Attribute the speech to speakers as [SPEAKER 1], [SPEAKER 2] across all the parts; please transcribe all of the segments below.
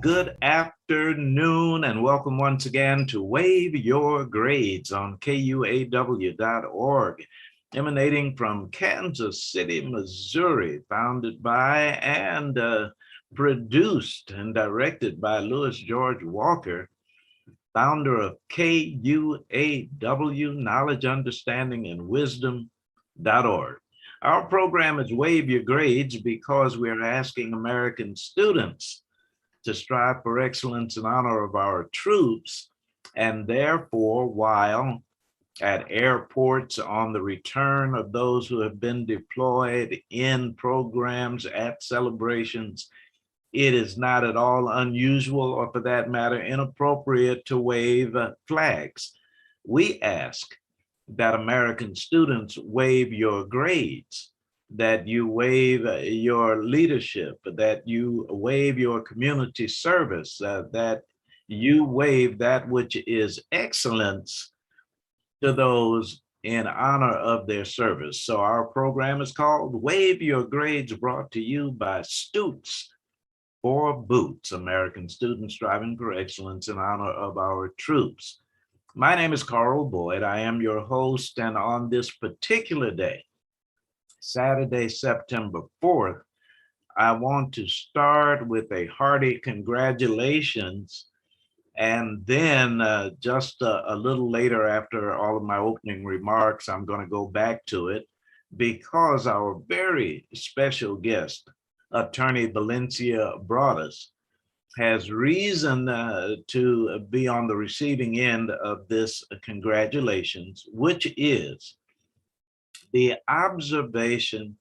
[SPEAKER 1] Good afternoon and welcome once again to Wave Your Grades on KUAW.org, emanating from Kansas City, Missouri, founded by and produced and directed by Louis George Walker, founder of KUAW, Knowledge, Understanding, and Wisdom.org. Our program is Wave Your Grades because we're asking American students to strive for excellence in honor of our troops, and therefore, while at airports on the return of those who have been deployed in programs at celebrations, it is not at all unusual, or for that matter, inappropriate to wave flags. We ask that American students wave your grades, that you wave your leadership, that you wave your community service, that you wave that which is excellence to those in honor of their service. So our program is called Wave Your Grades, brought to you by Stoots for Boots, American students striving for excellence in honor of our troops. My name is Carl Boyd. I am your host, and on this particular day, Saturday, September 4th, I want to start with a hearty congratulations. And then just a little later, after all of my opening remarks, I'm going to go back to it because our very special guest, Attorney Valencia Broadus, has reason to be on the receiving end of this congratulations, which is the observation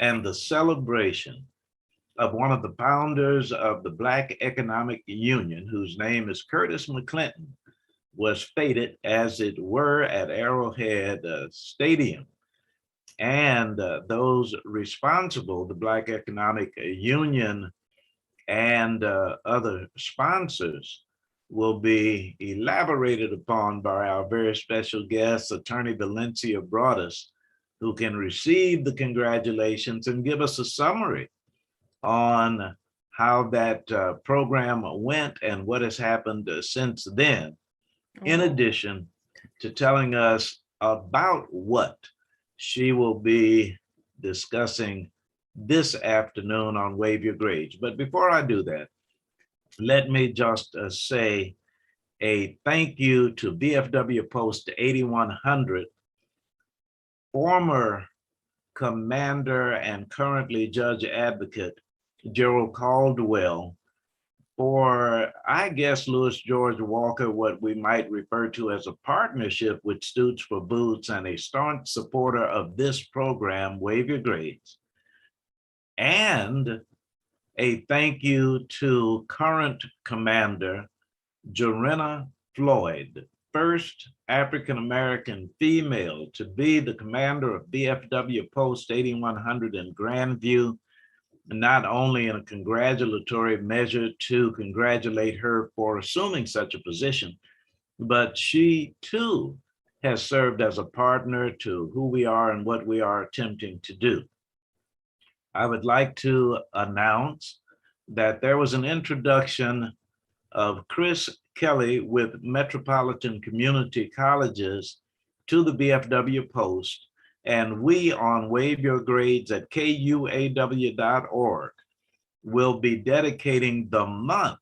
[SPEAKER 1] and the celebration of one of the founders of the Black Economic Union, whose name is Curtis McClinton, was fated, as it were, at Arrowhead Stadium. And those responsible, the Black Economic Union and other sponsors, will be elaborated upon by our very special guest, Attorney Valencia Broadus, who can receive the congratulations and give us a summary on how that program went and what has happened since then, in addition to telling us about what she will be discussing this afternoon on Wave Your Grades. But before I do that, let me just say a thank you to VFW Post 8100, former commander and currently judge advocate Gerald Caldwell, for, I guess, Louis George Walker, what we might refer to as a partnership with Stoots for Boots, and a staunch supporter of this program, Wave Your Grades. And a thank you to current commander Jorenna Floyd, first African-American female to be the commander of VFW Post 8100 in Grandview, not only in a congratulatory measure to congratulate her for assuming such a position, but she too has served as a partner to who we are and what we are attempting to do. I would like to announce that there was an introduction of Chris Kelly with Metropolitan Community Colleges to the VFW Post, and we on Wave Your Grades at KUAW.org will be dedicating the month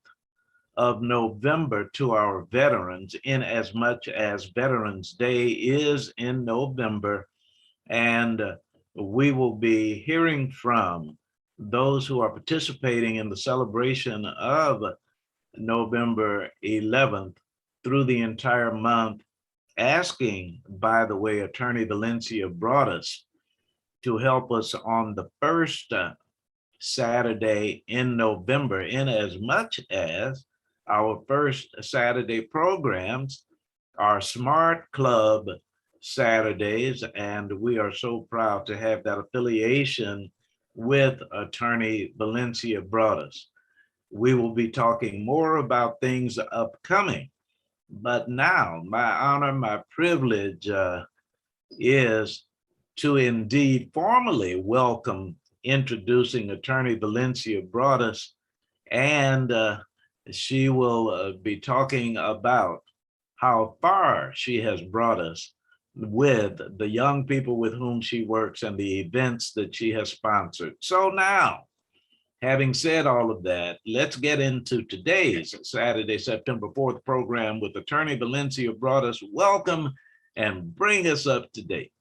[SPEAKER 1] of November to our veterans, in as much as Veterans Day is in November, and we will be hearing from those who are participating in the celebration of November 11th through the entire month, asking, by the way, Attorney Valencia Broadus to help us on the first Saturday in November, in as much as our first Saturday programs are Smart Club Saturdays, and we are so proud to have that affiliation with Attorney Valencia Broadus. We will be talking more about things upcoming, but now my honor, my privilege is to indeed formally welcome, introducing Attorney Valencia Broadus and She will be talking about how far she has brought us with the young people with whom she works and the events that she has sponsored. So now, having said all of that, let's get into today's Saturday, September 4th program with attorney Valencia Broadus. Welcome and bring us up to date.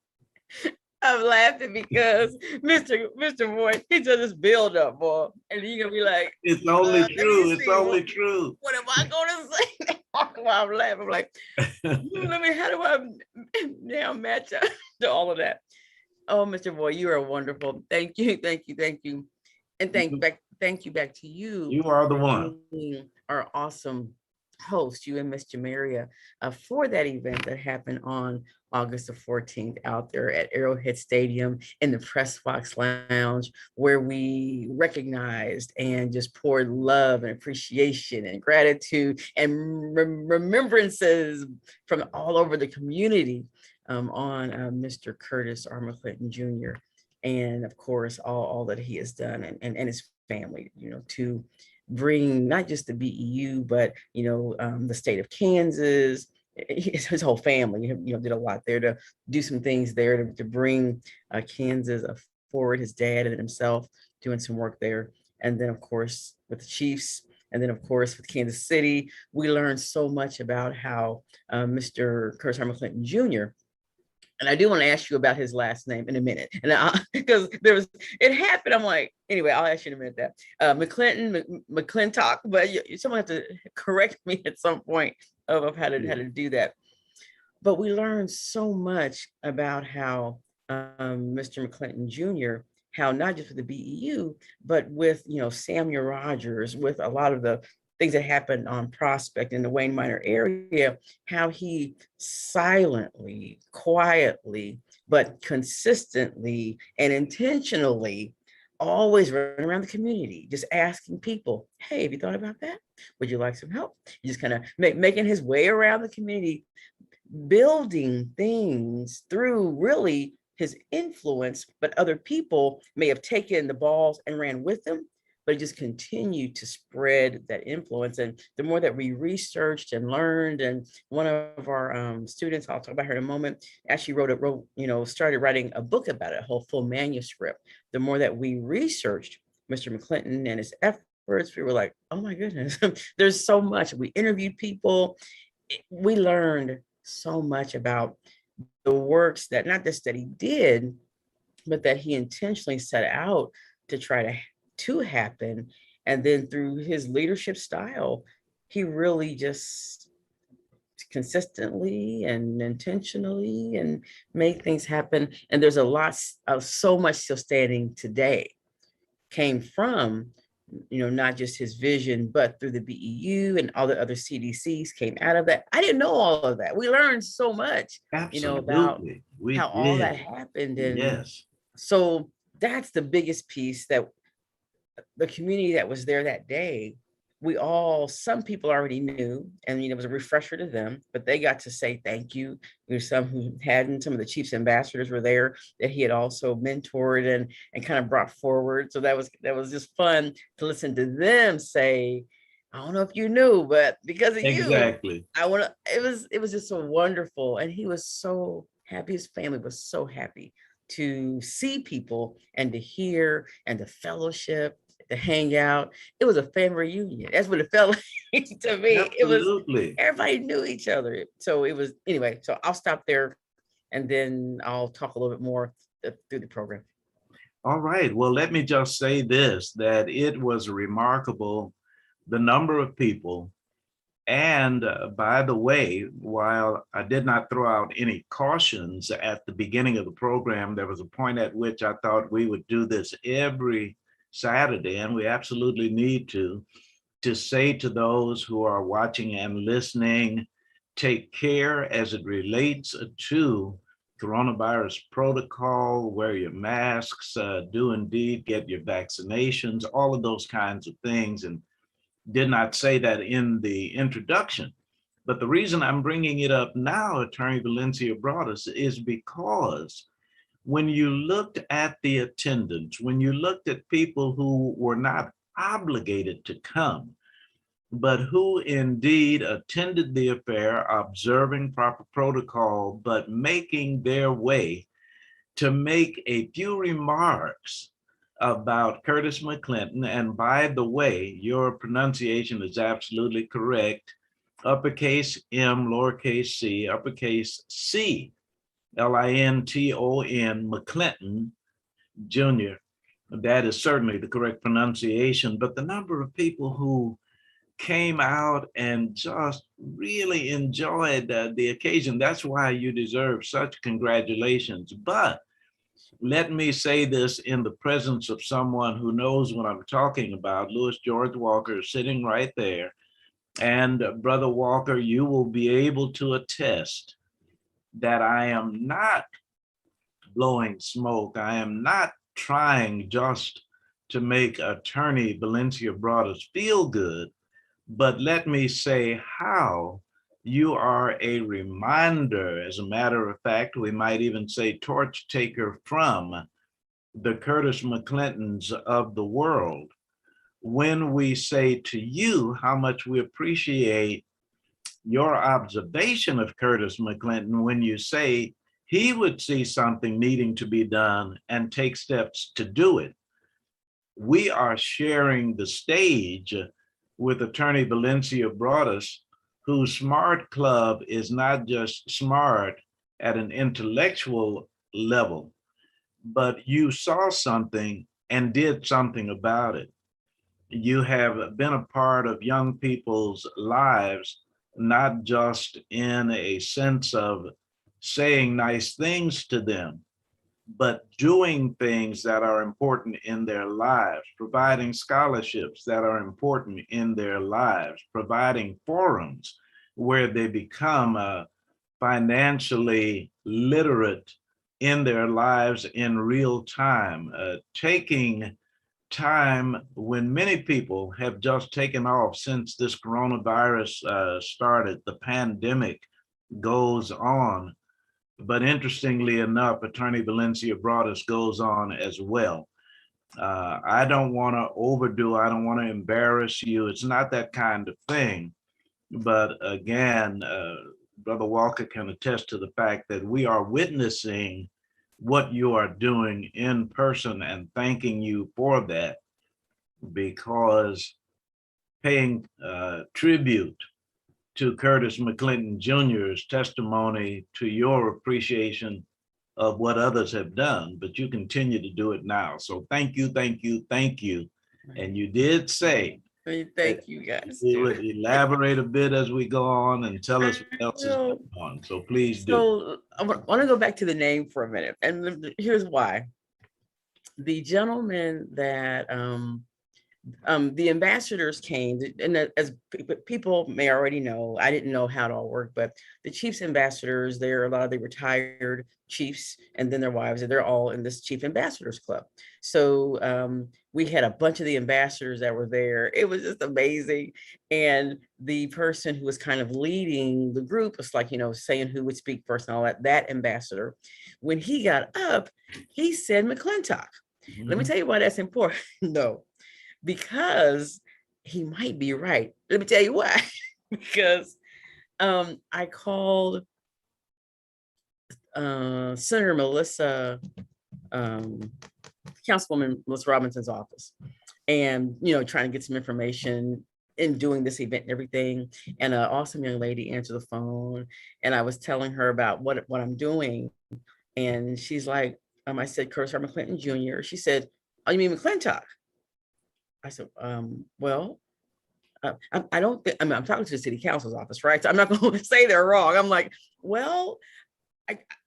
[SPEAKER 2] I'm laughing because Mr. Moore, he does this build up, boy. And you're gonna be like,
[SPEAKER 1] it's only true. It's only
[SPEAKER 2] what,
[SPEAKER 1] true.
[SPEAKER 2] What am I gonna say? While I'm laughing, I'm like, let me, how do I now match up to all of that? Oh, Mr. Boy, you are wonderful. Thank you, thank you, thank you. And thank you back to you
[SPEAKER 1] You are the
[SPEAKER 2] for
[SPEAKER 1] one.
[SPEAKER 2] being our awesome host, you and Miss Jamaria, for that event that happened on August the 14th out there at Arrowhead Stadium in the Press Box Lounge, where we recognized and just poured love and appreciation and gratitude and remembrances from all over the community on Mr. Curtis R. McClinton Jr. And of course, all that he has done and his family, to bring not just the BEU, but the state of Kansas, his whole family, did a lot there to do some things there to bring Kansas forward. His dad and himself doing some work there, and then of course with the Chiefs, and then of course with Kansas City, we learned so much about how Mr. Curtis R. McClinton Jr. And I do want to ask you about his last name in a minute. And because it happened, I'm like, anyway, I'll ask you in a minute that. McClintock, but someone have to correct me at some point of how to do that. But we learned so much about how Mr. McClinton Jr., how not just with the BEU, but with, Samuel Rogers, with a lot of the things that happened on Prospect in the Wayne Minor area, how he silently, quietly, but consistently and intentionally always running around the community, just asking people, hey, have you thought about that? Would you like some help? Just kind of making his way around the community, building things through really his influence, but other people may have taken the balls and ran with him, but it just continued to spread that influence. And the more that we researched and learned, and one of our students, I'll talk about her in a moment, actually started writing a book about it, a whole full manuscript. The more that we researched Mr. McClinton and his efforts, we were like, oh my goodness, there's so much. We interviewed people. We learned so much about the works that not just that he did, but that he intentionally set out to try to happen. And then through his leadership style, he really just consistently and intentionally and made things happen. And there's a lot of so much still standing today came from, not just his vision, but through the BEU and all the other CDCs came out of that. I didn't know all of that. We learned so much, about how all that happened. And
[SPEAKER 1] yes,
[SPEAKER 2] so that's the biggest piece, that the community that was there that day, some people already knew, and it was a refresher to them, but they got to say thank you. There's some who hadn't. Some of the Chiefs ambassadors were there that he had also mentored and kind of brought forward. So that was just fun to listen to them say, I don't know if you knew, but because of
[SPEAKER 1] exactly.
[SPEAKER 2] I want to. It was just so wonderful, and he was so happy. His family was so happy to see people and to hear and to fellowship, to hang out. It was a family reunion. That's what it felt like to me.
[SPEAKER 1] Absolutely.
[SPEAKER 2] It was, everybody knew each other. So it was, anyway, so I'll stop there and then I'll talk a little bit more through the program.
[SPEAKER 1] All right. Well, let me just say this, that it was remarkable, the number of people. And by the way, while I did not throw out any cautions at the beginning of the program, there was a point at which I thought we would do this every Saturday, and we absolutely need to say to those who are watching and listening, take care as it relates to coronavirus protocol, wear your masks, do indeed get your vaccinations, all of those kinds of things. And did not say that in the introduction. But the reason I'm bringing it up now, Attorney Valencia Broadus, is because when you looked at the attendance, when you looked at people who were not obligated to come, but who indeed attended the affair, observing proper protocol, but making their way to make a few remarks about Curtis McClinton. And by the way, your pronunciation is absolutely correct. Uppercase M, lowercase c, uppercase C, Linton, McClinton Jr. That is certainly the correct pronunciation, but the number of people who came out and just really enjoyed the occasion, that's why you deserve such congratulations. But let me say this in the presence of someone who knows what I'm talking about. Louis George Walker is sitting right there. And Brother Walker, you will be able to attest that I am not blowing smoke. I am not trying just to make Attorney Valencia Broadus feel good, but let me say how you are a reminder. As a matter of fact, we might even say torch taker from the Curtis McClintons of the world, when we say to you how much we appreciate your observation of Curtis McClinton when you say he would see something needing to be done and take steps to do it. We are sharing the stage with Attorney Valencia Broadus, whose SMART Club is not just smart at an intellectual level, but you saw something and did something about it. You have been a part of young people's lives, not just in a sense of saying nice things to them, but doing things that are important in their lives, providing scholarships that are important in their lives, providing forums where they become financially literate in their lives in real time, taking time when many people have just taken off since this coronavirus started, the pandemic goes on. But interestingly enough, Attorney Valencia Broadus goes on as well. I don't want to overdo, I don't want to embarrass you. It's not that kind of thing. But again, Brother Walker can attest to the fact that we are witnessing what you are doing in person and thanking you for that, because paying tribute to Curtis McClinton Jr.'s testimony to your appreciation of what others have done, but you continue to do it now. So thank you, thank you, thank you. And you did say
[SPEAKER 2] Thank you guys.
[SPEAKER 1] you would elaborate a bit as we go on and tell us what else is going on. So please do.
[SPEAKER 2] So I want to go back to the name for a minute, and here's why. The gentleman that the ambassadors came, and as people may already know, I didn't know how it all worked, but the chiefs ambassadors, there are a lot of the retired chiefs and then their wives, and they're all in this chief ambassadors club. So we had a bunch of the ambassadors that were there. It was just amazing. And the person who was kind of leading the group was like, saying who would speak first and all that ambassador, when he got up, he said McClintock. Let me tell you why that's important. No, because he might be right. Let me tell you why. Because I called Senator Melissa, Councilwoman Melissa Robinson's office, and trying to get some information in doing this event and everything. And an awesome young lady answered the phone, and I was telling her about what I'm doing, and she's like, I said Curtis R. McClinton Jr. She said, "Oh, you mean McClintock?" I said, well, I don't think, I'm talking to the city council's office, right? So I'm not going to say they're wrong. I'm like, well,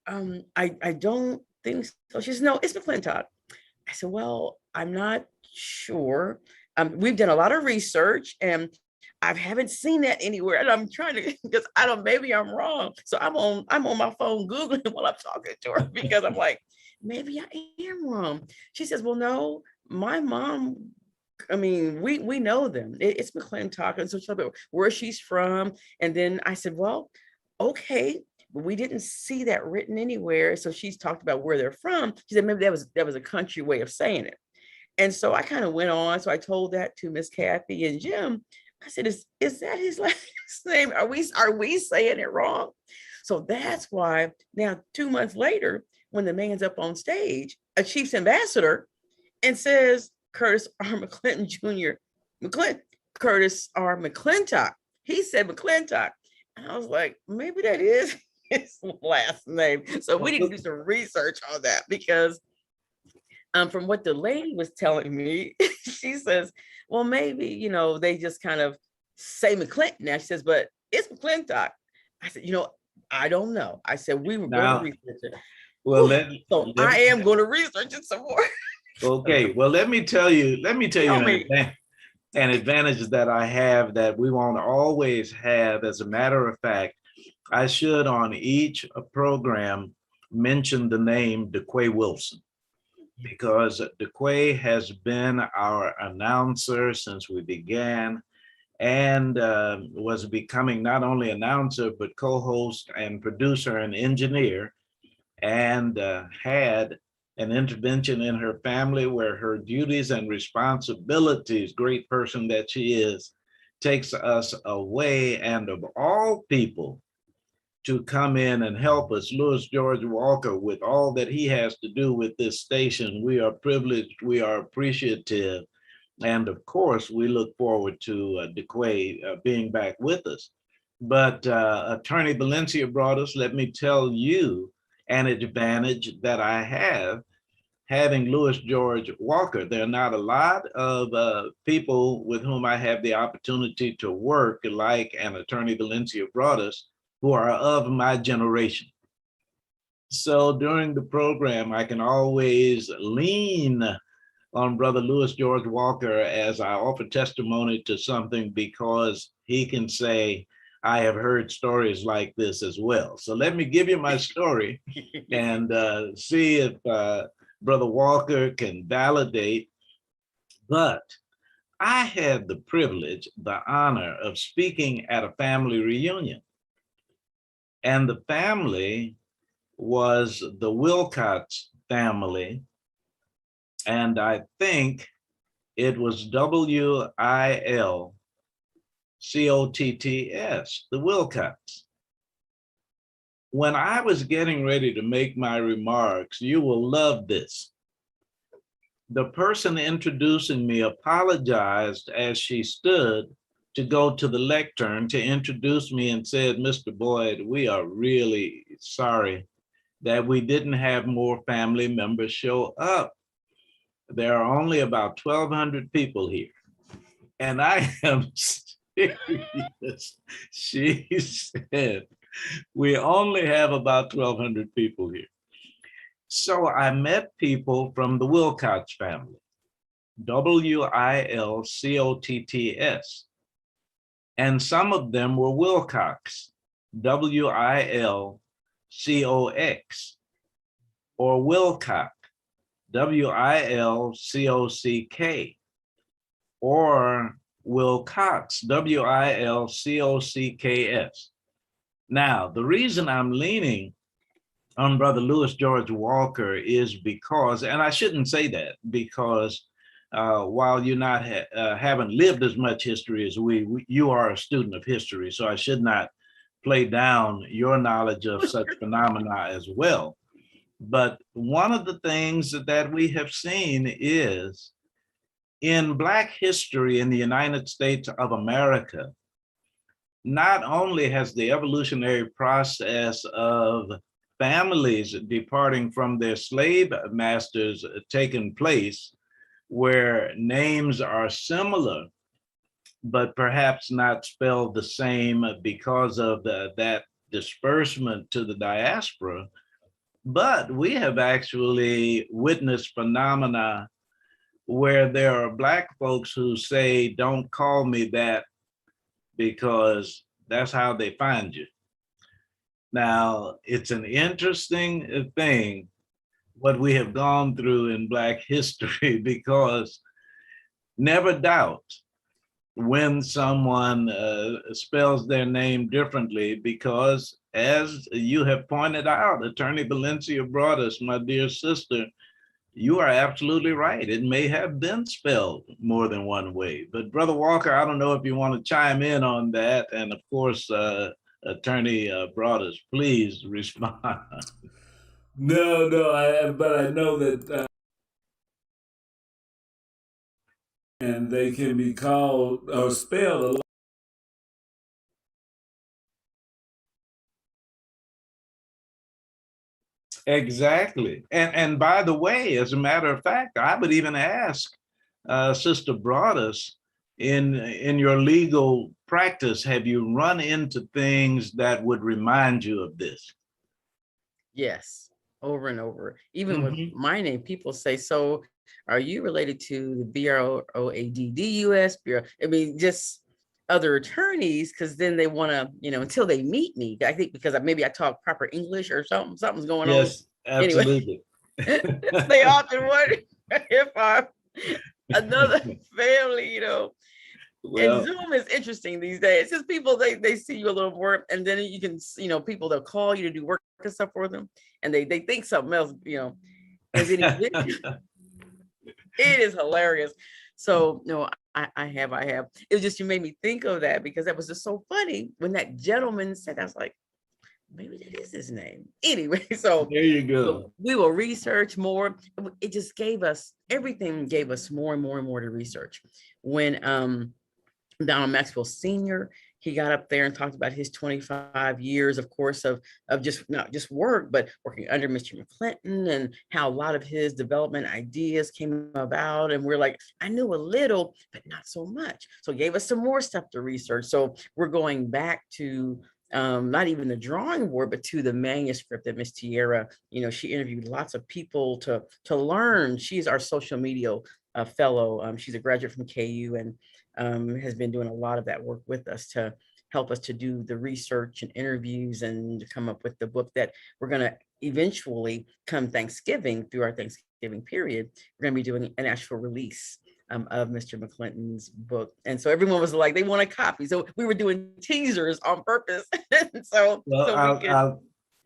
[SPEAKER 2] I don't think so. She said, no, it's McClintock. I said, well, I'm not sure. We've done a lot of research and I haven't seen that anywhere. And I'm trying to, because maybe I'm wrong. So I'm on my phone Googling while I'm talking to her, because I'm like, maybe I am wrong. She says, well, no, my mom, we know them. It's McClintock. And so she's about where she's from. And then I said, well, okay, but we didn't see that written anywhere. So she's talked about where they're from. She said, maybe that was a country way of saying it. And so I kind of went on. So I told that to Miss Kathy and Jim. I said, is that his last name? Are we saying it wrong? So that's why now 2 months later, when the man's up on stage, a Chiefs ambassador, and says Curtis R. McClinton Jr. McClinton, Curtis R. McClintock. He said McClintock. And I was like, maybe that is his last name. So we need to do some research on that because from what the lady was telling me, she says, well, maybe, they just kind of say McClinton now. She says, but it's McClintock. I said, I don't know. I said, we were going to research it.
[SPEAKER 1] Well,
[SPEAKER 2] so I am going to research it some more.
[SPEAKER 1] Okay, well, let me tell you an advantage that I have that we won't always have. As a matter of fact, I should on each program mention the name DeQuay Wilson, because DeQuay has been our announcer since we began and was becoming not only announcer, but co-host and producer and engineer, and had an intervention in her family where her duties and responsibilities, great person that she is, takes us away. And of all people to come in and help us, Louis George Walker, with all that he has to do with this station, we are privileged, we are appreciative. And of course, we look forward to DeQuay being back with us. But Attorney Valencia brought us, let me tell you, an advantage that I have having Louis George Walker. There are not a lot of people with whom I have the opportunity to work like an Attorney Valencia brought us who are of my generation. So during the program, I can always lean on Brother Louis George Walker as I offer testimony to something, because he can say, I have heard stories like this as well. So let me give you my story and see if Brother Walker can validate. But I had the privilege, the honor of speaking at a family reunion. And the family was the Wilcox family. And I think it was WILCOTTS, the Wilcox. When I was getting ready to make my remarks, you will love this. The person introducing me apologized as she stood to go to the lectern to introduce me and said, Mr. Boyd, we are really sorry that we didn't have more family members show up. There are only about 1,200 people here. And I am serious. She said, we only have about 1,200 people here. So I met people from the Wilcox family, WILCOTTS. And some of them were Wilcox, WILCOX, or Wilcock, WILCOCK, or Wilcox, WILCOCKS. Now, the reason I'm leaning on Brother Louis George Walker is because, and I shouldn't say that, because while you haven't lived as much history as you are a student of history, so I should not play down your knowledge of such phenomena as well. But one of the things that we have seen is in Black history in the United States of America, not only has the evolutionary process of families departing from their slave masters taken place, where names are similar, but perhaps not spelled the same because of that disbursement to the diaspora, but we have actually witnessed phenomena where there are Black folks who say, don't call me that because that's how they find you. Now, it's an interesting thing what we have gone through in Black history, because never doubt when someone spells their name differently, because as you have pointed out, Attorney Valencia brought us, my dear sister, You are absolutely right. It may have been spelled more than one way. But Brother Walker, I don't know if you want to chime in on that. And of course, Attorney Broadus, please respond.
[SPEAKER 3] No, but I know that, and they can be called or spelled a lot.
[SPEAKER 1] Exactly. And by the way, as a matter of fact, I would even ask Sister Broadus, in your legal practice, have you run into things that would remind you of this?
[SPEAKER 2] Yes, over and over. Even with
[SPEAKER 1] Mhm.
[SPEAKER 2] my name, people say, so are you related to the BROADDUS Bureau? I mean, just other attorneys, because then they want to, until they meet me, I think because maybe I talk proper English or something's going on.
[SPEAKER 1] Yes,
[SPEAKER 2] Anyway,
[SPEAKER 1] absolutely.
[SPEAKER 2] they often wonder if I'm another family, and
[SPEAKER 1] Well,
[SPEAKER 2] Zoom is interesting these days. It's just people, they see you a little more, and then you can, people, they'll call you to do work and stuff for them, and they think something else, has any vision. It is hilarious. So no, I have. It was just, you made me think of that because that was just so funny when that gentleman said. I was like, maybe that is his name. Anyway, so
[SPEAKER 1] there you go.
[SPEAKER 2] we will research more. It just gave us everything, gave us more and more and more to research. When Donald Maxwell Sr., he got up there and talked about his 25 years, of course, of just not just work, but working under Mr. McClinton, and how a lot of his development ideas came about. And we're like, I knew a little, but not so much. So he gave us some more stuff to research. So we're going back to not even the drawing board, but to the manuscript that Miss Tierra, she interviewed lots of people to learn. She's our social media fellow. She's a graduate from KU, and has been doing a lot of that work with us to help us to do the research and interviews and to come up with the book that we're going to eventually, come Thanksgiving, through our Thanksgiving period, we're going to be doing an actual release of Mr. McClinton's book. And so everyone was like, they want a copy. So we were doing teasers on purpose. so
[SPEAKER 1] Well,
[SPEAKER 2] so we could.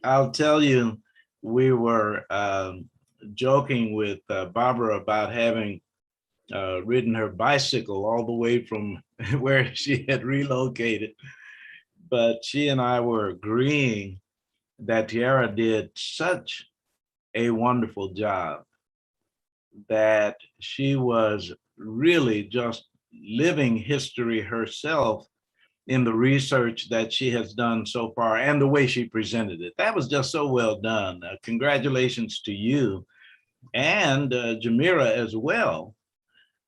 [SPEAKER 1] I'll tell you, we were joking with Barbara about having ridden her bicycle all the way from where she had relocated. But she and I were agreeing that Tiara did such a wonderful job, that she was really just living history herself in the research that she has done so far and the way she presented it. That was just so well done. Congratulations to you and Jamira as well.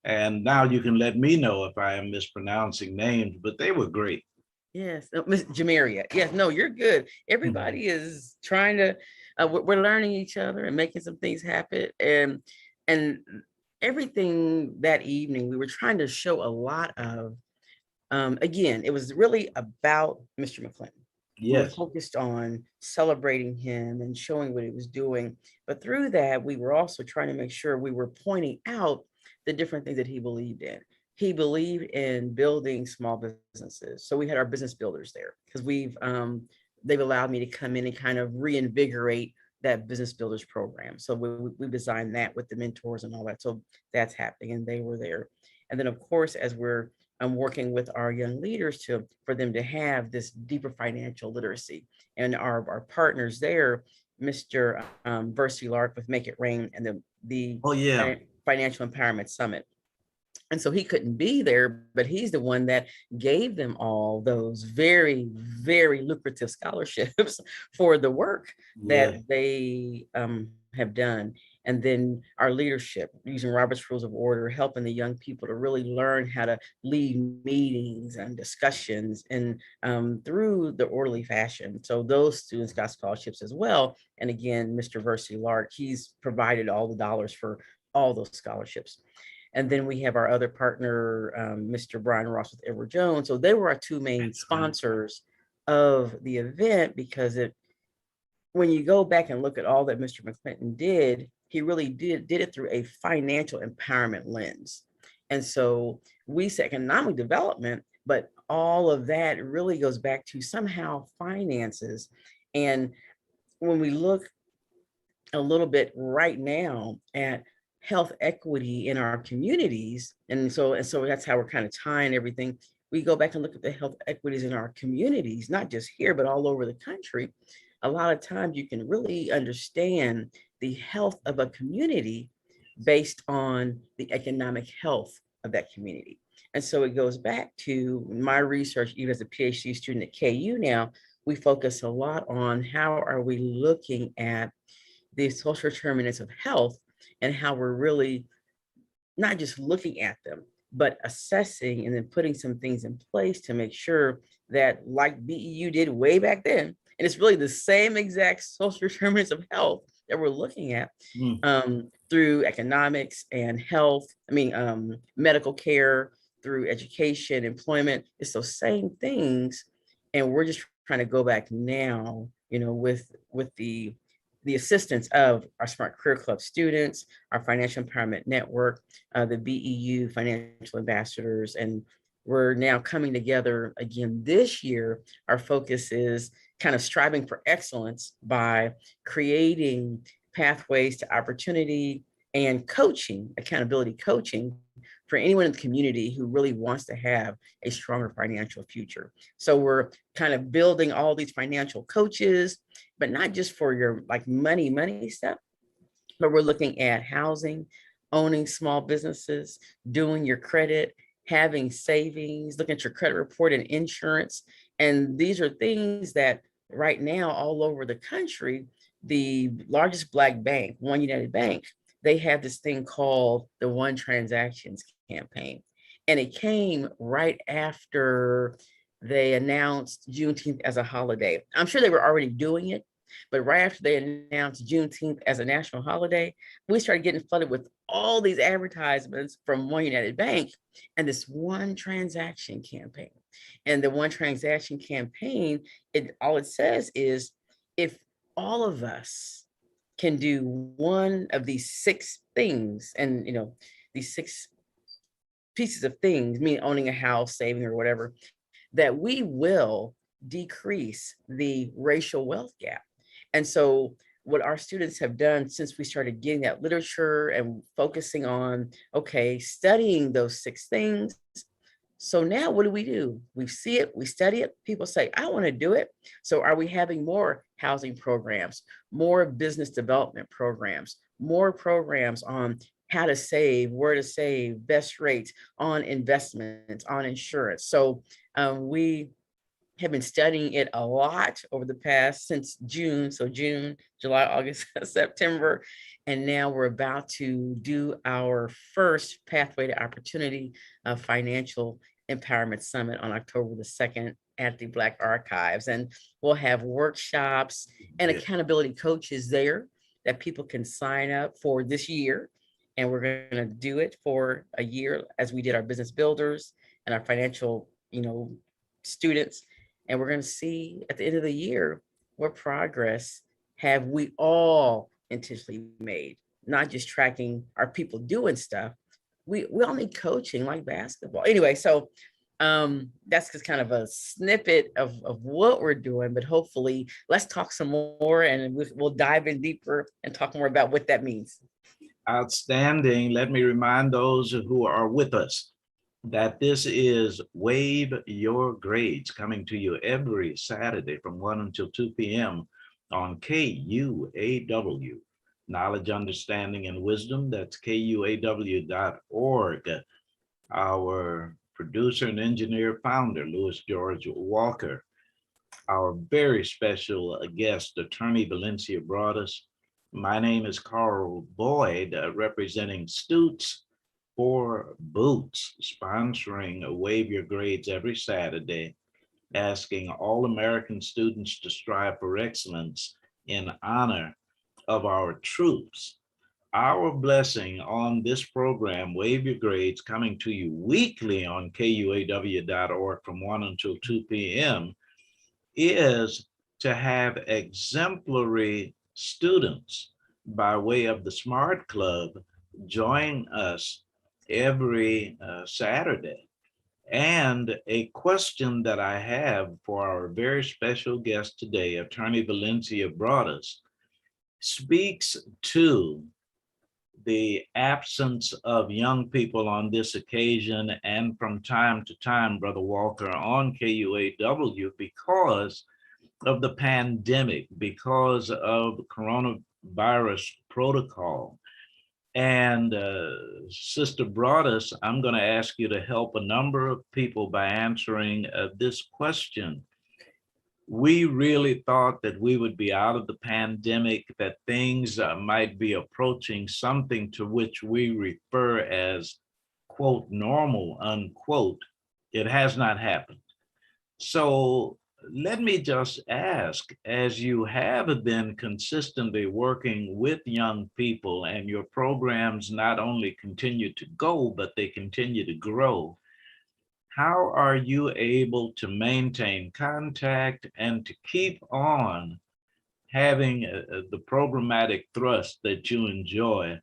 [SPEAKER 1] And now you can let me know if I am mispronouncing names, but they were great.
[SPEAKER 2] Yes, Miss Jamaria. Yes, no, you're good. Everybody is trying to. We're learning each other and making some things happen, and everything that evening we were trying to show a lot of. Again, it was really about Mr. McClinton. We were
[SPEAKER 1] Yes.
[SPEAKER 2] focused on celebrating him and showing what he was doing, but through that, we were also trying to make sure we were pointing out the different things that he believed in. He believed in building small businesses. So we had our business builders there because they've allowed me to come in and kind of reinvigorate that business builders program. So we designed that with the mentors and all that. So that's happening, and they were there. And then of course, as I'm working with our young leaders for them to have this deeper financial literacy, and our partners there, Mr. Versey Lark with Make It Rain, and the
[SPEAKER 1] Oh, yeah.
[SPEAKER 2] Financial Empowerment Summit. And so he couldn't be there, but he's the one that gave them all those very, very lucrative scholarships for the work
[SPEAKER 1] Yeah.
[SPEAKER 2] that they have done. And then our leadership, using Robert's Rules of Order, helping the young people to really learn how to lead meetings and discussions and through the orderly fashion. So those students got scholarships as well. And again, Mr. Versey Lark, he's provided all the dollars for all those scholarships. And then we have our other partner, Mr. Brian Ross with Edward Jones. So they were our two main sponsors of the event, because when you go back and look at all that Mr. McClinton did, he really did it through a financial empowerment lens. And so we say economic development, but all of that really goes back to somehow finances. And when we look a little bit right now at health equity in our communities. And so that's how we're kind of tying everything. We go back and look at the health equities in our communities, not just here, but all over the country. A lot of times you can really understand the health of a community based on the economic health of that community. And so it goes back to my research, even as a PhD student at KU now, we focus a lot on how are we looking at the social determinants of health and how we're really not just looking at them, but assessing and then putting some things in place to make sure that, like BEU did way back then, and it's really the same exact social determinants of health that we're looking at through economics and health, medical care, through education, employment. It's those same things. And we're just trying to go back now, with the assistance of our Smart Career Club students, our Financial Empowerment Network, the BEU Financial Ambassadors, and we're now coming together again this year. Our focus is kind of striving for excellence by creating pathways to opportunity and coaching, accountability coaching for anyone in the community who really wants to have a stronger financial future. So we're kind of building all these financial coaches, but not just for your like money stuff, but we're looking at housing, owning small businesses, doing your credit, having savings, looking at your credit report and insurance. And these are things that right now all over the country, the largest Black bank, One United Bank, they have this thing called the One Transactions campaign. And it came right after they announced Juneteenth as a holiday. I'm sure they were already doing it, but right after they announced Juneteenth as a national holiday, we started getting flooded with all these advertisements from One United Bank and this One Transaction campaign. And the One Transaction campaign, all it says is, if all of us can do one of these 6 things, and these 6 pieces of things, meaning owning a house, saving, or whatever, that we will decrease the racial wealth gap. And so what our students have done since we started getting that literature and focusing on, okay, studying those 6 things. So now what do? We see it, we study it, people say, I want to do it. So are we having more housing programs, more business development programs, more programs on how to save, where to save, best rates, on investments, on insurance? So we have been studying it a lot over the past since June. So June, July, August, September. And now we're about to do our first Pathway to Opportunity Financial Empowerment Summit on October the 2nd at the Black Archives. And we'll have workshops and accountability coaches there that people can sign up for this year. And we're going to do it for a year, as we did our business builders and our financial, students. And we're going to see at the end of the year, what progress have we all intentionally made, not just tracking our people doing stuff. We all need coaching like basketball. Anyway, so that's just kind of a snippet of what we're doing, but hopefully let's talk some more and we'll dive in deeper and talk more about what that means.
[SPEAKER 1] Outstanding. Let me remind those who are with us that this is Wave Your Grades, coming to you every Saturday from 1 until 2 p.m. on KUAW. Knowledge, Understanding, and Wisdom. That's KUAW.org. Our producer and engineer founder, Louis George Walker. Our very special guest, Attorney Valencia brought us. My name is Carl Boyd, representing Stutes for Boots, sponsoring Wave Your Grades every Saturday, asking all American students to strive for excellence in honor of our troops. Our blessing on this program, Wave Your Grades, coming to you weekly on KUAW.org from 1 until 2 p.m., is to have exemplary students by way of the Smart Club join us every Saturday. And a question that I have for our very special guest today, Attorney Valencia Broaddus, speaks to the absence of young people on this occasion and from time to time, Brother Walker, on KUAW because of the pandemic, because of coronavirus protocol. And Sister Broadus, I'm going to ask you to help a number of people by answering this question. We really thought that we would be out of the pandemic, that things might be approaching something to which we refer as, quote, normal, unquote. It has not happened. So let me just ask, as you have been consistently working with young people and your programs not only continue to go, but they continue to grow, how are you able to maintain contact and to keep on having the programmatic thrust that you enjoy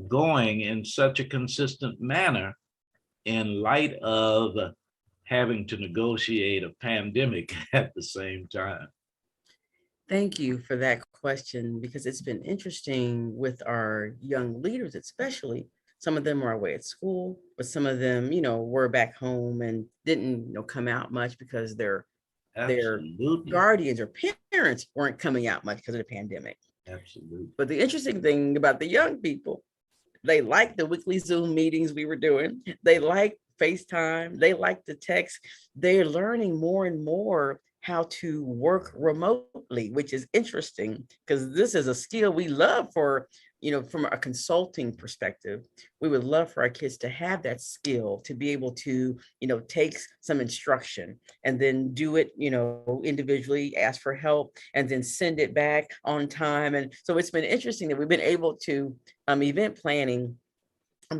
[SPEAKER 1] going in such a consistent manner in light of having to negotiate a pandemic at the same time?
[SPEAKER 2] Thank you for that question, because it's been interesting with our young leaders, especially. Some of them are away at school, but some of them, were back home and didn't, come out much because their
[SPEAKER 1] Absolutely.
[SPEAKER 2] guardians or parents weren't coming out much because of the pandemic.
[SPEAKER 1] Absolutely.
[SPEAKER 2] But the interesting thing about the young people, they like the weekly Zoom meetings we were doing. They like FaceTime. They like the text. They're learning more and more how to work remotely, which is interesting because this is a skill we love for, from a consulting perspective. We would love for our kids to have that skill, to be able to, take some instruction and then do it, individually, ask for help, and then send it back on time. And so it's been interesting that we've been able to event planning.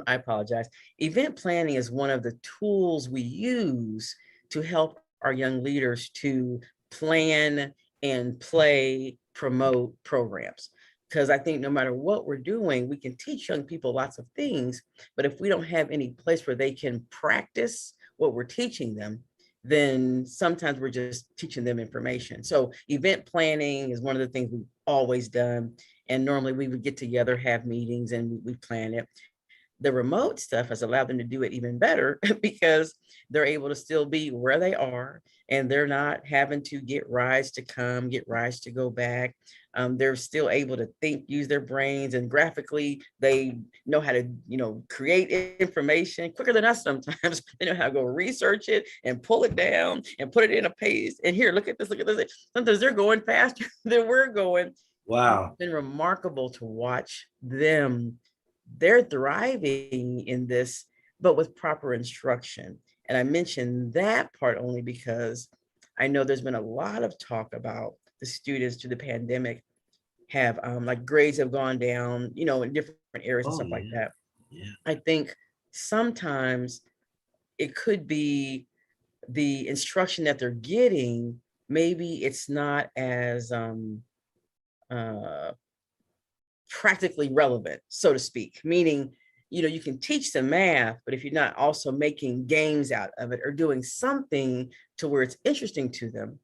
[SPEAKER 2] I apologize. Event planning is one of the tools we use to help our young leaders to plan and play, promote programs. Because I think no matter what we're doing, we can teach young people lots of things, but if we don't have any place where they can practice what we're teaching them, then sometimes we're just teaching them information. So event planning is one of the things we've always done. And normally we would get together, have meetings, and we plan it. The remote stuff has allowed them to do it even better because they're able to still be where they are, and they're not having to get rides to come, get rides to go back. They're still able to think, use their brains, and graphically they know how to, create information quicker than us sometimes. They know how to go research it and pull it down and put it in a page. And here, look at this, look at this. Sometimes they're going faster than we're going.
[SPEAKER 1] Wow.
[SPEAKER 2] It's been remarkable to watch them. They're thriving in this, but with proper instruction. And I mentioned that part only because I know there's been a lot of talk about the students through the pandemic have like grades have gone down, in different areas and stuff like that.
[SPEAKER 1] Yeah.
[SPEAKER 2] I think sometimes it could be the instruction that they're getting. Maybe it's not as practically relevant, so to speak, meaning, you can teach them math, but if you're not also making games out of it or doing something to where it's interesting to them,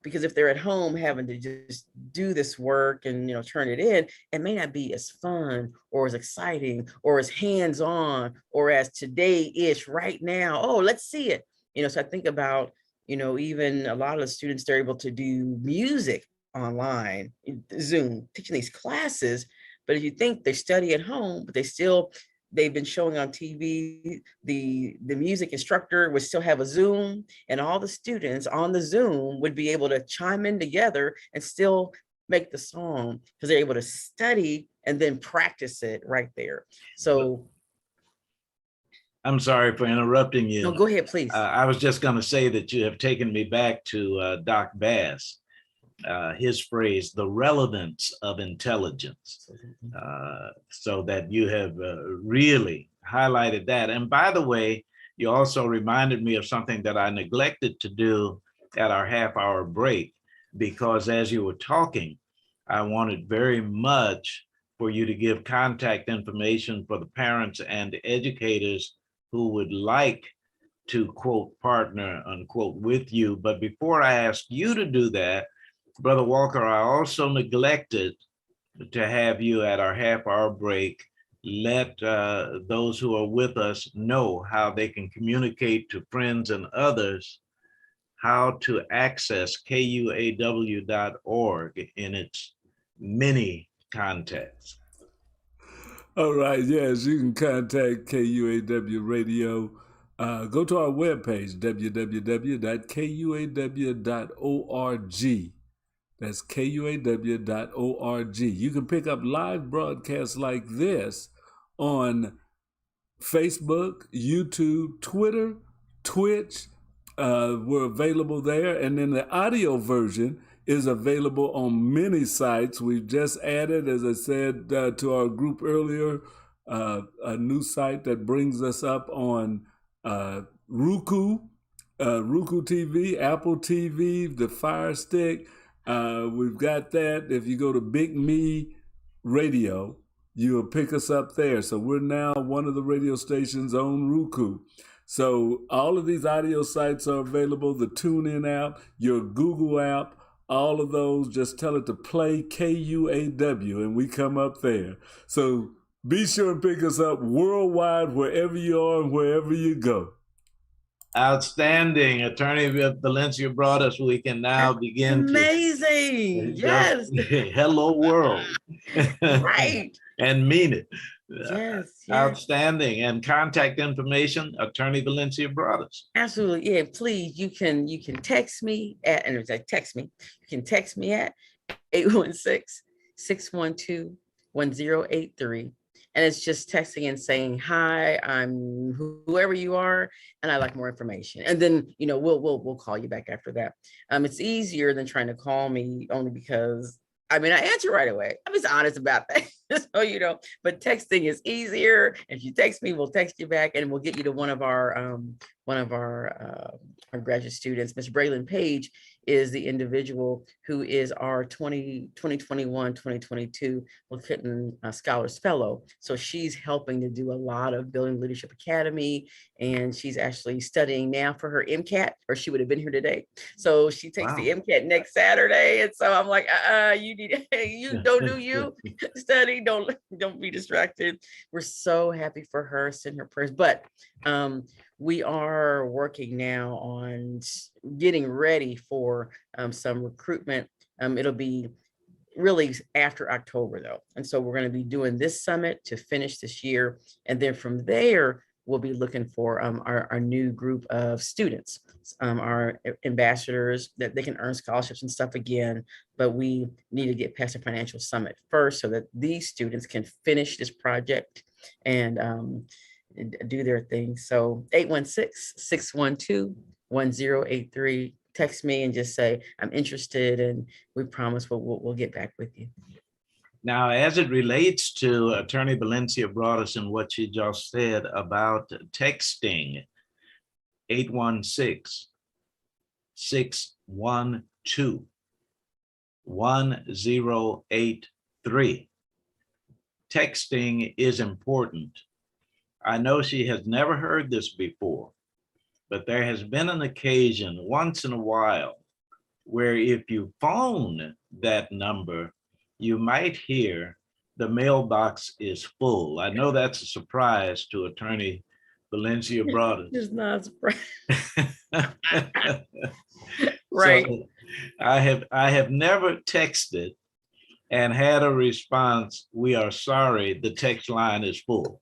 [SPEAKER 2] because if they're at home having to just do this work and, turn it in, it may not be as fun or as exciting or as hands-on or as today-ish right now. Oh, let's see it. So I think about, even a lot of the students, they're able to do music online, Zoom, teaching these classes. But if you think they study at home, but they've been showing on TV, the music instructor would still have a Zoom, and all the students on the Zoom would be able to chime in together and still make the song because they're able to study and then practice it right there. So
[SPEAKER 1] I'm sorry for interrupting you.
[SPEAKER 2] no, go ahead, please.
[SPEAKER 1] I was just going to say that you have taken me back to Doc Bass. His phrase, the relevance of intelligence, so that you have really highlighted that. And by the way, you also reminded me of something that I neglected to do at our half-hour break, because as you were talking, I wanted very much for you to give contact information for the parents and educators who would like to, quote, partner, unquote, with you. But before I ask you to do that, Brother Walker, I also neglected to have you at our half-hour break let those who are with us know how they can communicate to friends and others how to access KUAW.org in its many contexts.
[SPEAKER 3] All right, yes, you can contact KUAW Radio. Go to our webpage, www.kuaw.org. That's KUAW.org. You can pick up live broadcasts like this on Facebook, YouTube, Twitter, Twitch. We're available there. And then the audio version is available on many sites. We've just added, as I said to our group earlier, a new site that brings us up on Roku, Roku TV, Apple TV, the Fire Stick. We've got that. If you go to Big Me Radio, you'll pick us up there. So we're now one of the radio stations on Roku. So all of these audio sites are available, the TuneIn app, your Google app, all of those, just tell it to play KUAW and we come up there. So be sure and pick us up worldwide, wherever you are and wherever you go.
[SPEAKER 1] Outstanding. Attorney Valencia brought us. We can now begin.
[SPEAKER 2] Amazing. Yes.
[SPEAKER 1] Hello world.
[SPEAKER 2] Right.
[SPEAKER 1] And mean it.
[SPEAKER 2] Yes, yes.
[SPEAKER 1] Outstanding. And contact information, Attorney Valencia brought us.
[SPEAKER 2] Absolutely. Yeah, please, you can text me at, and it's like text me. You can text me at 816-612-1083. And it's just texting and saying, hi, I'm whoever you are, and I'd like more information. And then, we'll call you back after that. It's easier than trying to call me, only because I answer right away. I'm just honest about that. So, but texting is easier. If you text me, we'll text you back and we'll get you to one of our graduate students. Ms. Braylon Page is the individual who is our 2021-2022 McClinton Scholars Fellow. So she's helping to do a lot of Building Leadership Academy, and she's actually studying now for her MCAT, or she would have been here today. So she takes the MCAT next Saturday. And so I'm like, you don't do you study, don't be distracted. We're so happy for her, send her prayers. But we are working now on getting ready for some recruitment. It'll be really after October though. And so we're going to be doing this summit to finish this year. And then from there, we'll be looking for our new group of students, our ambassadors, that they can earn scholarships and stuff again. But we need to get past the financial summit first so that these students can finish this project and do their thing. So 816-612-1083. Text me and just say, I'm interested, and we promise we'll get back with you.
[SPEAKER 1] Now, as it relates to Attorney Valencia brought us in what she just said about texting, 816-612-1083. Texting is important. I know she has never heard this before, but there has been an occasion once in a while where if you phone that number, you might hear the mailbox is full. I know that's a surprise to Attorney Valencia Brothers.
[SPEAKER 2] It's not a surprise. Right.
[SPEAKER 1] So I have never texted and had a response, we are sorry, the text line is full.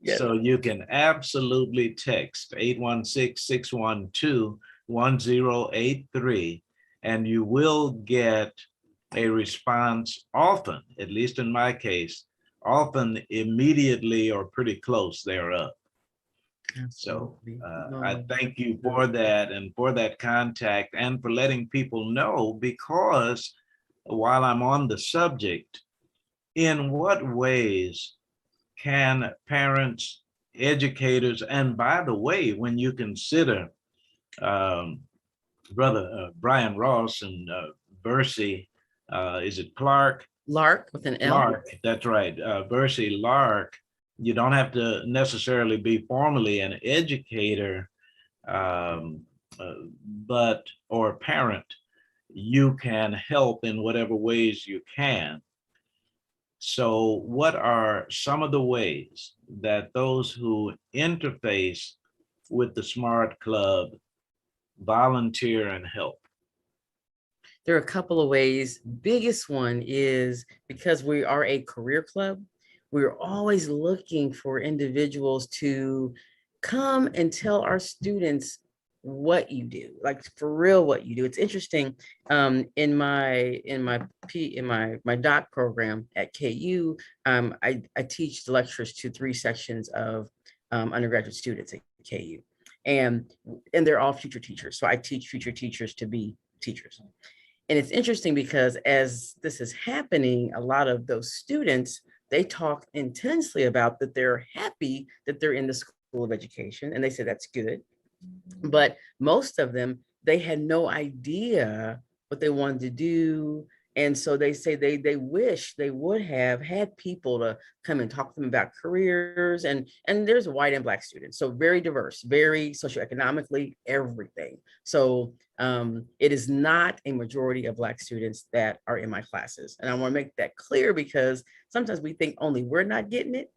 [SPEAKER 1] Yes. So you can absolutely text 816-612-1083, and you will get a response often, at least in my case, often immediately or pretty close thereof. Absolutely. So I thank you for that and for that contact and for letting people know, because while I'm on the subject, in what ways can parents, educators, and by the way, when you consider Brother Brian Ross and Bercy, is it Clark?
[SPEAKER 2] Lark with an L.
[SPEAKER 1] Lark, that's right. Bercy Lark, you don't have to necessarily be formally an educator, but or parent. You can help in whatever ways you can. So what are some of the ways that those who interface with the Smart Club volunteer and help?
[SPEAKER 2] There are a couple of ways. Biggest one is because we are a career club, we're always looking for individuals to come and tell our students what you do, like for real what you do. It's interesting. In my doc program at KU, I teach the lectures to 3 sections of undergraduate students at KU, and they're all future teachers. So I teach future teachers to be teachers. And it's interesting because as this is happening, a lot of those students, they talk intensely about that they're happy that they're in the School of Education, and they say that's good. But most of them, they had no idea what they wanted to do. And so they say they wish they would have had people to come and talk to them about careers. And there's white and Black students, so very diverse, very socioeconomically, everything. So it is not a majority of Black students that are in my classes. And I want to make that clear because sometimes we think only we're not getting it.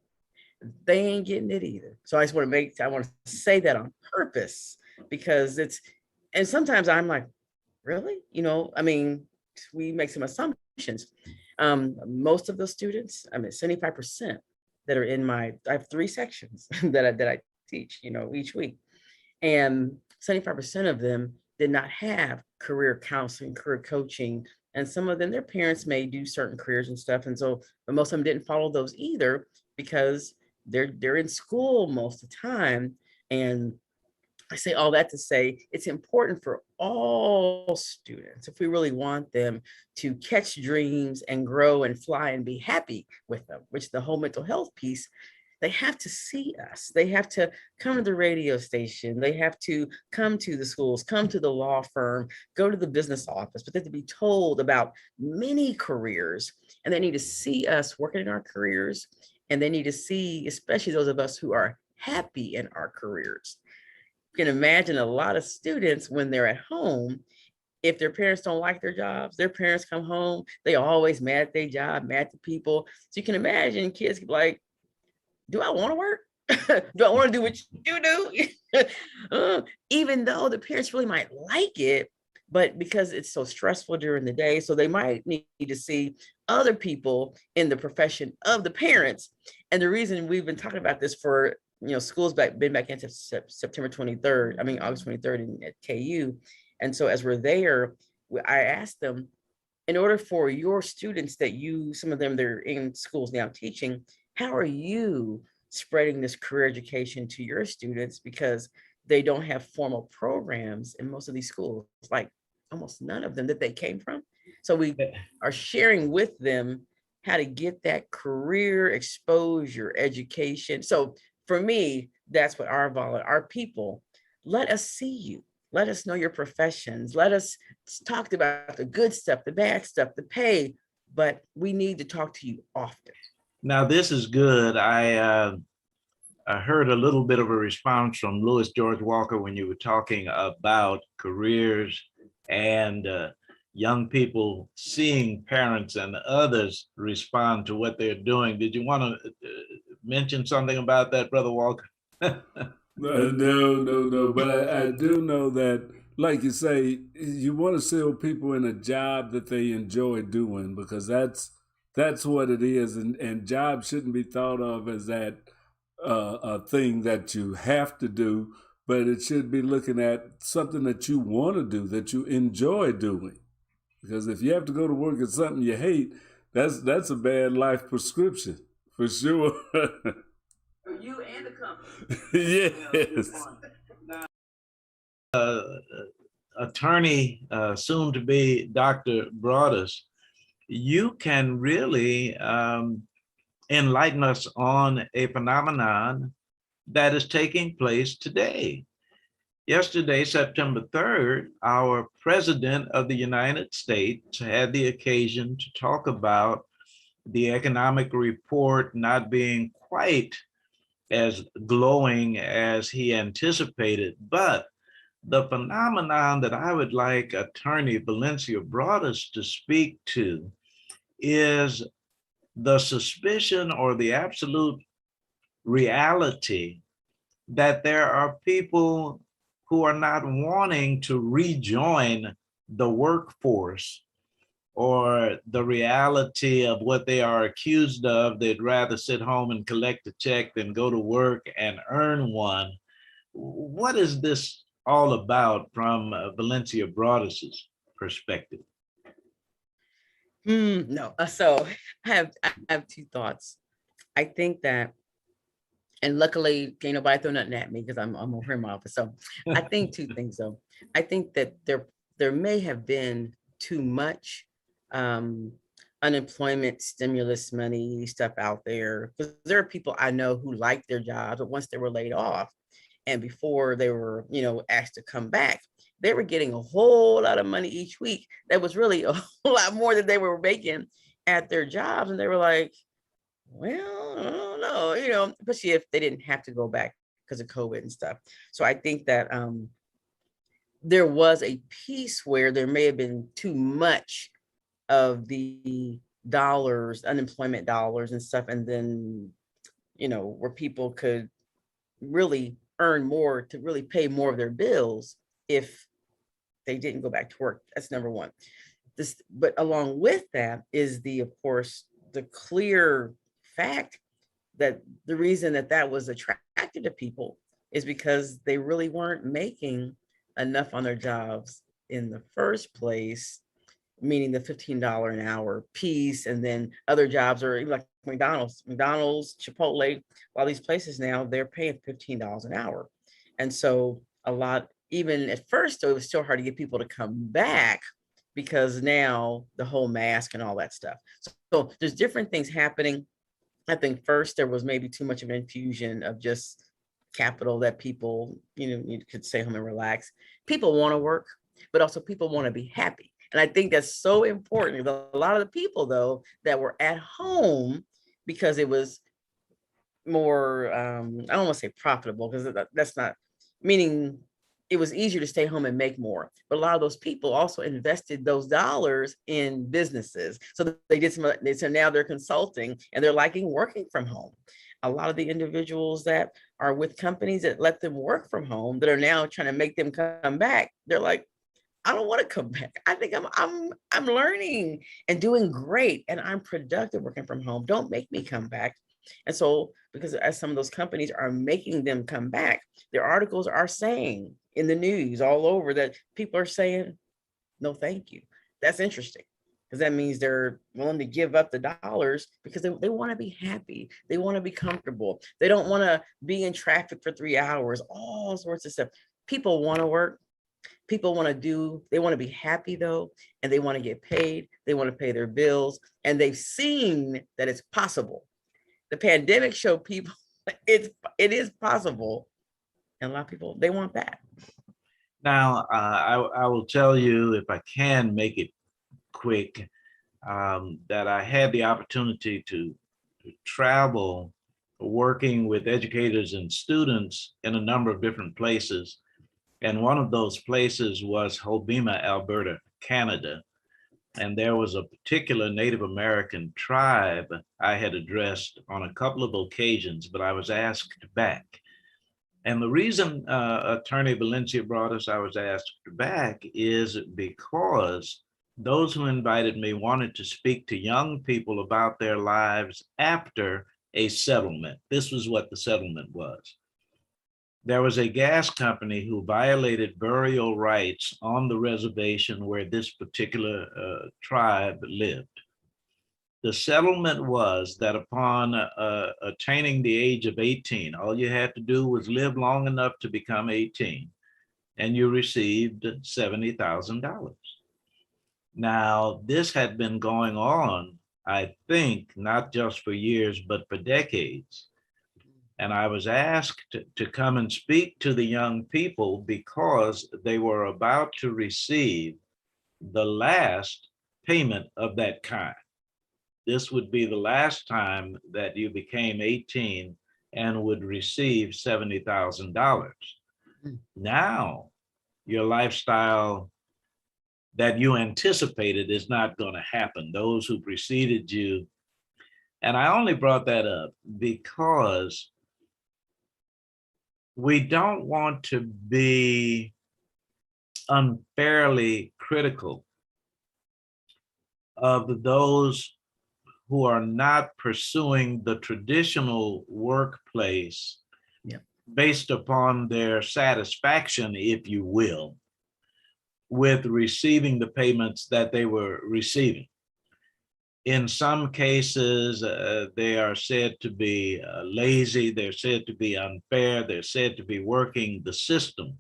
[SPEAKER 2] They ain't getting it either. So I want to say that on purpose because and sometimes I'm like, really? I mean, we make some assumptions. Most of the students, 75% that are in I have 3 sections that I teach, each week. And 75% of them did not have career counseling, career coaching. And some of them, their parents may do certain careers and stuff. And so, but most of them didn't follow those either because they're in school most of the time. And I say all that to say it's important for all students, if we really want them to catch dreams and grow and fly and be happy with them, which the whole mental health piece, they have to see us. They have to come to the radio station. They have to come to the schools, come to the law firm, go to the business office, but they have to be told about many careers, and they need to see us working in our careers. And they need to see, especially those of us who are happy in our careers. You can imagine a lot of students when they're at home, if their parents don't like their jobs, their parents come home, they always mad at their job, mad at people. So you can imagine kids like, do I want to work? Do I want to do what you do? Even though the parents really might like it, but because it's so stressful during the day, so they might need to see other people in the profession of the parents. And the reason we've been talking about this for, school's been back into September 23rd, August 23rd at KU. And so as we're there, I asked them, in order for your students some of them, they're in schools now teaching, how are you spreading this career education to your students? Because they don't have formal programs in most of these schools, like almost none of them that they came from. So we are sharing with them how to get that career exposure education. So for me, that's what our people, let us see you. Let us know your professions. Let us talk about the good stuff, the bad stuff, the pay, but we need to talk to you often.
[SPEAKER 1] Now, this is good. I heard a little bit of a response from Louis George Walker when you were talking about careers and young people seeing parents and others respond to what they're doing. Did you want to mention something about that, Brother Walker?
[SPEAKER 3] No. But I do know that, like you say, you want to see people in a job that they enjoy doing, because that's what it is. And job shouldn't be thought of as that a thing that you have to do, but it should be looking at something that you want to do, that you enjoy doing. Because if you have to go to work at something you hate, that's a bad life prescription for sure.
[SPEAKER 2] For you and the company.
[SPEAKER 3] Yes.
[SPEAKER 1] Attorney, soon to be Dr. Broadus, you can really enlighten us on a phenomenon that is taking place today. Yesterday, September 3rd, our President of the United States had the occasion to talk about the economic report not being quite as glowing as he anticipated. But the phenomenon that I would like Attorney Valencia Broadus to speak to is the suspicion or the absolute reality that there are people who are not wanting to rejoin the workforce, or the reality of what they are accused of. They'd rather sit home and collect a check than go to work and earn one. What is this all about from Valencia Broadus's perspective?
[SPEAKER 2] No, so I have two thoughts. I think that, and luckily, can't nobody throw nothing at me because I'm over in my office. So I think two things though. I think that there may have been too much um, unemployment stimulus money stuff out there, because there are people I know who liked their jobs, but once they were laid off, and before they were, asked to come back, they were getting a whole lot of money each week. That was really a whole lot more than they were making at their jobs, and they were like, well, I don't know, especially if they didn't have to go back because of COVID and stuff. So I think that there was a piece where there may have been too much of the dollars, unemployment dollars and stuff, and then, where people could really earn more to really pay more of their bills if they didn't go back to work. That's number one. But along with that is of course, the clear fact that the reason that was attractive to people is because they really weren't making enough on their jobs in the first place, meaning the $15 an hour piece, and then other jobs are even like McDonald's, Chipotle, all these places now, they're paying $15 an hour. And so a lot, even at first, though, it was still hard to get people to come back because now the whole mask and all that stuff. So there's different things happening. I think first there was maybe too much of an infusion of just capital that people, you could stay home and relax. People want to work, but also people want to be happy. And I think that's so important. A lot of the people, though, that were at home because it was more, I don't want to say profitable, because that's not, meaning it was easier to stay home and make more. But a lot of those people also invested those dollars in businesses. So they did so now they're consulting and they're liking working from home. A lot of the individuals that are with companies that let them work from home that are now trying to make them come back, they're like, I don't want to come back. I think I'm learning and doing great, and I'm productive working from home. Don't make me come back. And so, because as some of those companies are making them come back, their articles are saying in the news all over that people are saying, no, thank you. That's interesting, because that means they're willing to give up the dollars because they want to be happy. They want to be comfortable. They don't want to be in traffic for 3 hours, all sorts of stuff. People want to work. People they want to be happy though, and they want to get paid. They want to pay their bills, and they've seen that it's possible. The pandemic showed people it is possible, and a lot of people, they want that.
[SPEAKER 1] Now, I will tell you, if I can make it quick, that I had the opportunity to travel working with educators and students in a number of different places. And one of those places was Hobbema, Alberta, Canada. And there was a particular Native American tribe I had addressed on a couple of occasions, but I was asked back. And the reason Attorney Valencia Broadus, I was asked back is because those who invited me wanted to speak to young people about their lives after a settlement. This was what the settlement was. There was a gas company who violated burial rights on the reservation where this particular tribe lived. The settlement was that upon attaining the age of 18, all you had to do was live long enough to become 18, and you received $70,000. Now, this had been going on, I think, not just for years, but for decades. And I was asked to come and speak to the young people because they were about to receive the last payment of that kind. This would be the last time that you became 18 and would receive $70,000. Now, your lifestyle that you anticipated is not going to happen. Those who preceded you And I only brought that up because we don't want to be unfairly critical of those who are not pursuing the traditional workplace
[SPEAKER 2] Yep.
[SPEAKER 1] based upon their satisfaction, if you will, with receiving the payments that they were receiving. In some cases, they are said to be lazy, they're said to be unfair, they're said to be working the system.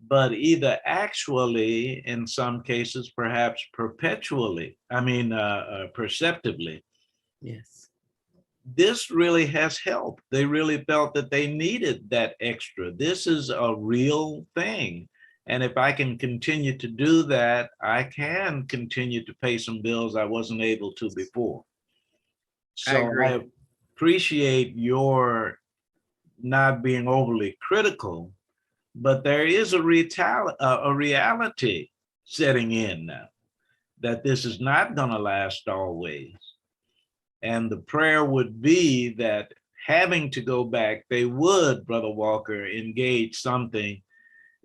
[SPEAKER 1] But either actually, in some cases, perhaps perpetually, perceptively,
[SPEAKER 2] Yes.
[SPEAKER 1] this really has helped. They really felt that they needed that extra. This is a real thing. And if I can continue to do that, I can continue to pay some bills I wasn't able to before.
[SPEAKER 2] I
[SPEAKER 1] So
[SPEAKER 2] agree.
[SPEAKER 1] I appreciate your not being overly critical, but there is a reality setting in now that this is not going to last always. And the prayer would be that having to go back, they would, Brother Walker, engage something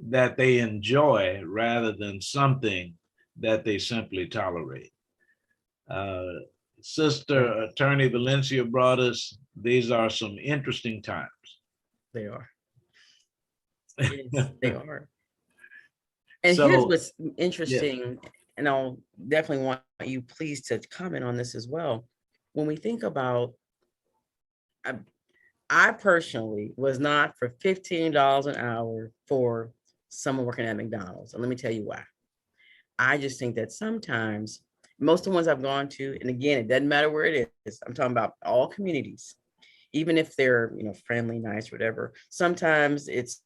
[SPEAKER 1] that they enjoy rather than something that they simply tolerate. Uh, Sister
[SPEAKER 2] Right.
[SPEAKER 1] Attorney Valencia brought us, these are some interesting times.
[SPEAKER 2] They are. Yes, they are. And here's
[SPEAKER 1] So,
[SPEAKER 2] what's
[SPEAKER 1] yes,
[SPEAKER 2] interesting, and I'll definitely want you please to comment on this as well. When we think about, I, I personally was not for $15 an hour for someone working at McDonald's. And let me tell you why. I just think that sometimes most of the ones I've gone to, and again, it doesn't matter where it is, I'm talking about all communities, even if they're, friendly, nice, whatever, sometimes it's,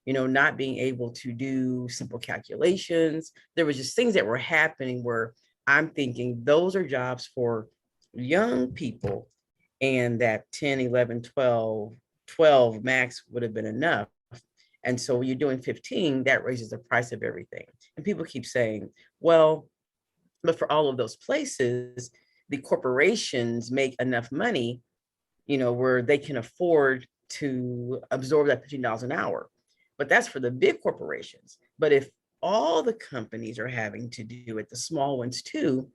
[SPEAKER 2] not being able to do simple calculations. There was just things that were happening where I'm thinking those are jobs for young people, and that 10, 11, 12 max would have been enough. And so when you're doing 15, that raises the price of everything. And people keep saying, well, but for all of those places, the corporations make enough money, where they can afford to absorb that $15 an hour. But that's for the big corporations. But if all the companies are having to do it, the small ones too,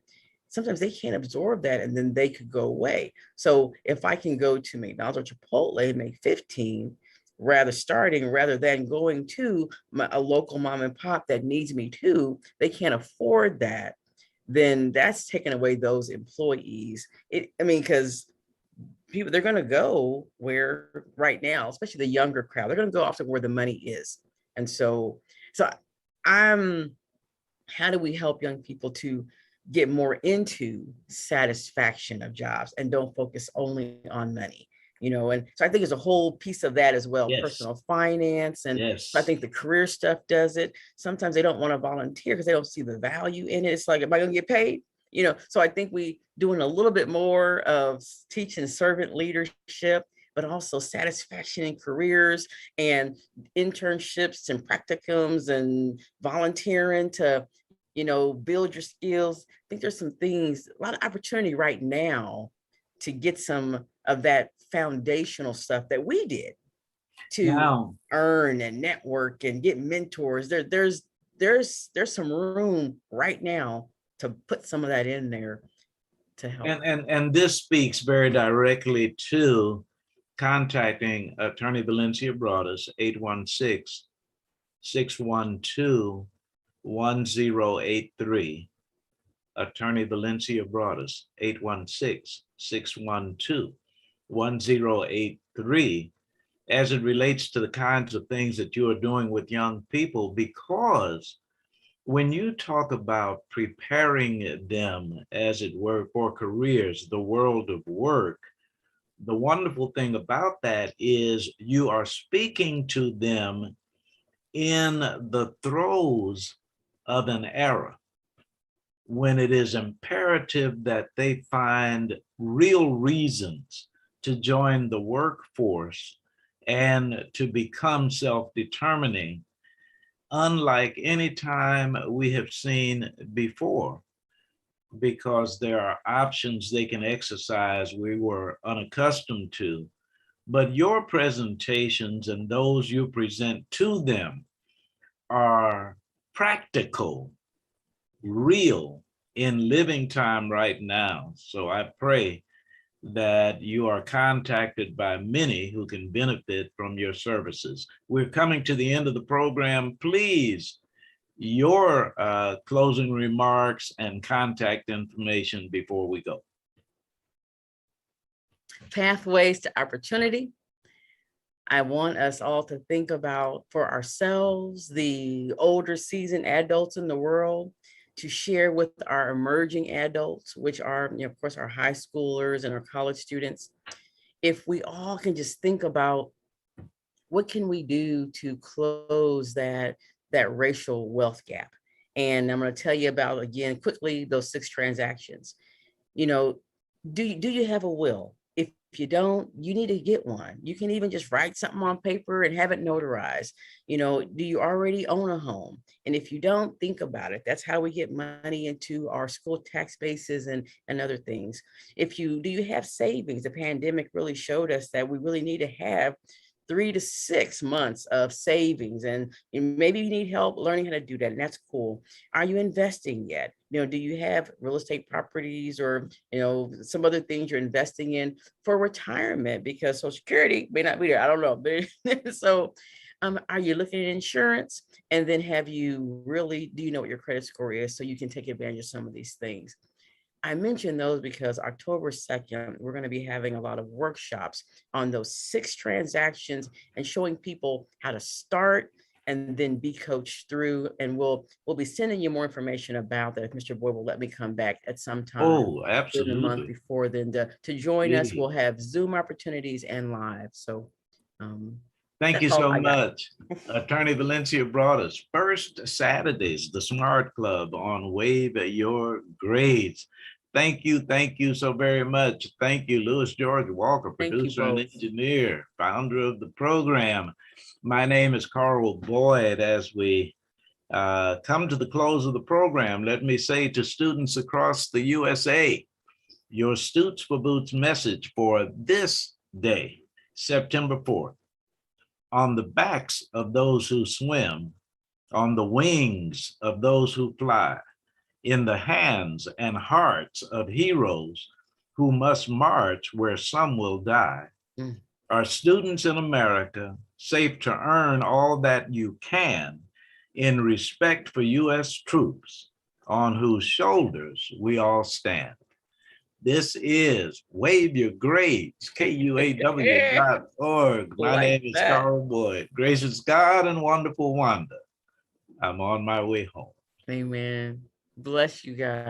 [SPEAKER 2] sometimes they can't absorb that, and then they could go away. So if I can go to McDonald's or Chipotle and make 15, rather than going to a local mom and pop that needs me too, they can't afford that, then that's taking away those employees. Because people, they're going to go where right now, especially the younger crowd, they're going to go off to where the money is. And so I'm how do we help young people to get more into satisfaction of jobs and don't focus only on money? And so I think there's a whole piece of that as well,
[SPEAKER 1] yes,
[SPEAKER 2] personal finance. And so I
[SPEAKER 1] yes.
[SPEAKER 2] think the career stuff does it. Sometimes they don't want to volunteer because they don't see the value in it. It's like, am I going to get paid? So I think we doing a little bit more of teaching servant leadership, but also satisfaction in careers and internships and practicums and volunteering to, build your skills. I think there's some things, a lot of opportunity right now to get some of that foundational stuff that we did to
[SPEAKER 1] Now,
[SPEAKER 2] earn and network and get mentors. There's some room right now to put some of that in there to help.
[SPEAKER 1] and this speaks very directly to contacting Attorney Valencia Broadus, 816-612-1083. Attorney Valencia Broadus, 816-612-1083, as it relates to the kinds of things that you are doing with young people, because when you talk about preparing them, as it were, for careers, the world of work, the wonderful thing about that is you are speaking to them in the throes of an era when it is imperative that they find real reasons to join the workforce and to become self-determining, unlike any time we have seen before. because there are options they can exercise we were unaccustomed to. But your presentations and those you present to them are practical, real, in living time right now. So I pray that you are contacted by many who can benefit from your services. We're coming to the end of the program. Please, your closing remarks and contact information before we go.
[SPEAKER 2] Pathways to opportunity. I want us all to think about, for ourselves, the older seasoned adults in the world, to share with our emerging adults, which are, of course, our high schoolers and our college students. If we all can just think about what can we do to close that racial wealth gap. And I'm going to tell you about, again, quickly, those 6 transactions. Do you have a will? If you don't, you need to get one. You can even just write something on paper and have it notarized. Do you already own a home? And if you don't, think about it. That's how we get money into our school tax bases and other things. Do you have savings? The pandemic really showed us that we really need to have 3 to 6 months of savings, and maybe you need help learning how to do that, and that's cool. Are you investing yet? Do you have real estate properties or some other things you're investing in for retirement, because Social Security may not be there? I don't know, but so are you looking at insurance? And then do you know what your credit score is so you can take advantage of some of these things? I mention those because October 2nd, we're going to be having a lot of workshops on those 6 transactions and showing people how to start and then be coached through. And we'll be sending you more information about that if Mr. Boyd will let me come back at some time.
[SPEAKER 1] Oh,
[SPEAKER 2] in
[SPEAKER 1] absolutely.
[SPEAKER 2] the month before then to join us.
[SPEAKER 1] Really?
[SPEAKER 2] We'll have Zoom opportunities and live. So
[SPEAKER 1] thank you
[SPEAKER 2] that's all
[SPEAKER 1] so
[SPEAKER 2] I got.
[SPEAKER 1] much. Attorney Valencia brought us first Saturdays, the Smart Club on Wave Your Grades. Thank you so very much. Thank you, Louis George Walker,
[SPEAKER 2] Thank you
[SPEAKER 1] producer and
[SPEAKER 2] both.
[SPEAKER 1] engineer, founder of the program. My name is Carl Boyd. As we come to the close of the program, let me say to students across the USA, your Stoots for Boots message for this day, September 4th. On the backs of those who swim, on the wings of those who fly, in the hands and hearts of heroes who must march where some will die. Are students in America safe to earn all that you can in respect for U.S. troops on whose shoulders we all stand? This is Wave Your Grades, KUAW.org. My name is Carl Boyd. Gracious God and wonderful Wanda, I'm on my way home.
[SPEAKER 2] Amen. Bless you guys.